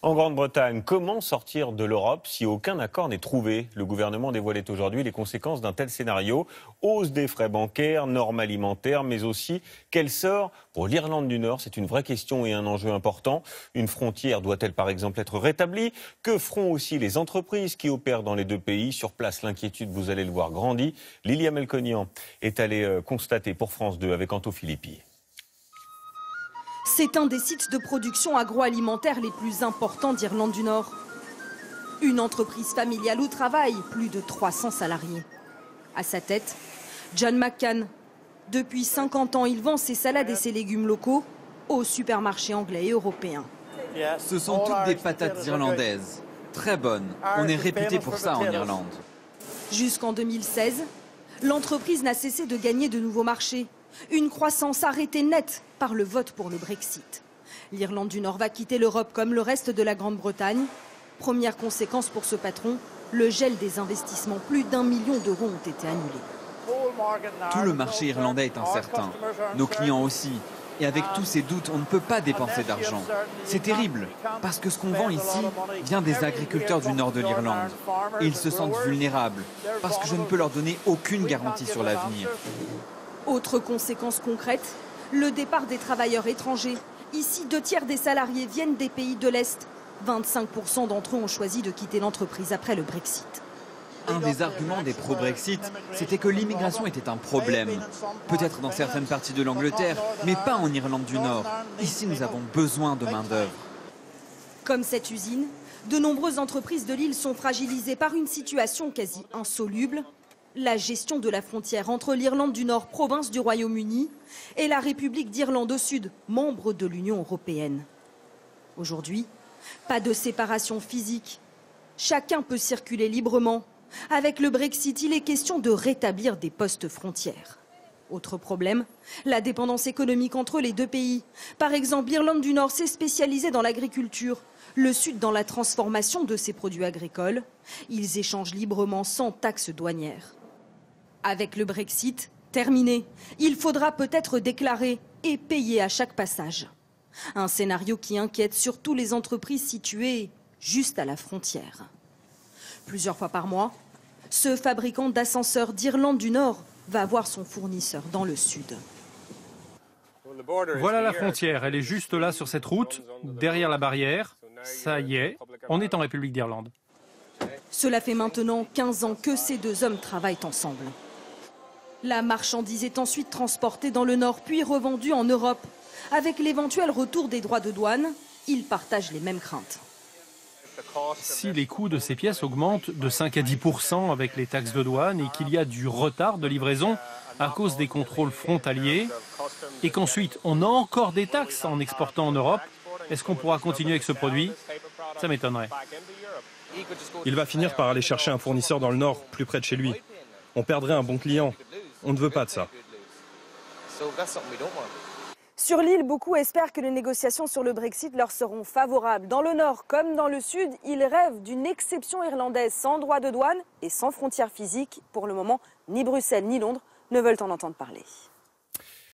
En Grande-Bretagne, comment sortir de l'Europe si aucun accord n'est trouvé? Le gouvernement dévoilait aujourd'hui les conséquences d'un tel scénario. Hausse des frais bancaires, normes alimentaires, mais aussi quel sort pour l'Irlande du Nord? C'est une vraie question et un enjeu important. Une frontière doit-elle par exemple être rétablie? Que feront aussi les entreprises qui opèrent dans les deux pays? Sur place, l'inquiétude, vous allez le voir, grandit. Lilia Melconian est allée constater pour France 2 avec Anto Philippi. C'est un des sites de production agroalimentaire les plus importants d'Irlande du Nord. Une entreprise familiale où travaillent plus de 300 salariés. À sa tête, John McCann. Depuis 50 ans, il vend ses salades et ses légumes locaux aux supermarchés anglais et européens. Ce sont toutes des patates irlandaises. Très bonnes. On est réputé pour ça en Irlande. Jusqu'en 2016, l'entreprise n'a cessé de gagner de nouveaux marchés. Une croissance arrêtée nette par le vote pour le Brexit. L'Irlande du Nord va quitter l'Europe comme le reste de la Grande-Bretagne. Première conséquence pour ce patron, le gel des investissements. Plus d'1 million d'euros ont été annulés. Tout le marché irlandais est incertain. Nos clients aussi. Et avec tous ces doutes, on ne peut pas dépenser d'argent. C'est terrible, parce que ce qu'on vend ici vient des agriculteurs du nord de l'Irlande. Et ils se sentent vulnérables, parce que je ne peux leur donner aucune garantie sur l'avenir. Autre conséquence concrète, le départ des travailleurs étrangers. Ici, 2/3 des salariés viennent des pays de l'Est. 25% d'entre eux ont choisi de quitter l'entreprise après le Brexit. Un des arguments des pro-Brexit, c'était que l'immigration était un problème. Peut-être dans certaines parties de l'Angleterre, mais pas en Irlande du Nord. Ici, nous avons besoin de main-d'œuvre. Comme cette usine, de nombreuses entreprises de l'île sont fragilisées par une situation quasi insoluble. La gestion de la frontière entre l'Irlande du Nord, province du Royaume-Uni, et la République d'Irlande au Sud, membre de l'Union européenne. Aujourd'hui, pas de séparation physique. Chacun peut circuler librement. Avec le Brexit, il est question de rétablir des postes frontières. Autre problème, la dépendance économique entre les deux pays. Par exemple, l'Irlande du Nord s'est spécialisée dans l'agriculture, le Sud dans la transformation de ses produits agricoles. Ils échangent librement sans taxes douanières. Avec le Brexit, terminé. Il faudra peut-être déclarer et payer à chaque passage. Un scénario qui inquiète surtout les entreprises situées juste à la frontière. Plusieurs fois par mois, ce fabricant d'ascenseurs d'Irlande du Nord va voir son fournisseur dans le Sud. Voilà la frontière, elle est juste là sur cette route, derrière la barrière. Ça y est, on est en République d'Irlande. Cela fait maintenant 15 ans que ces deux hommes travaillent ensemble. La marchandise est ensuite transportée dans le Nord, puis revendue en Europe. Avec l'éventuel retour des droits de douane, ils partagent les mêmes craintes. Si les coûts de ces pièces augmentent de 5 à 10% avec les taxes de douane et qu'il y a du retard de livraison à cause des contrôles frontaliers, et qu'ensuite on a encore des taxes en exportant en Europe, est-ce qu'on pourra continuer avec ce produit? Ça m'étonnerait. Il va finir par aller chercher un fournisseur dans le Nord, plus près de chez lui. On perdrait un bon client. On ne veut pas de ça. Sur l'île, beaucoup espèrent que les négociations sur le Brexit leur seront favorables. Dans le Nord comme dans le Sud, ils rêvent d'une exception irlandaise sans droit de douane et sans frontières physiques. Pour le moment, ni Bruxelles ni Londres ne veulent en entendre parler.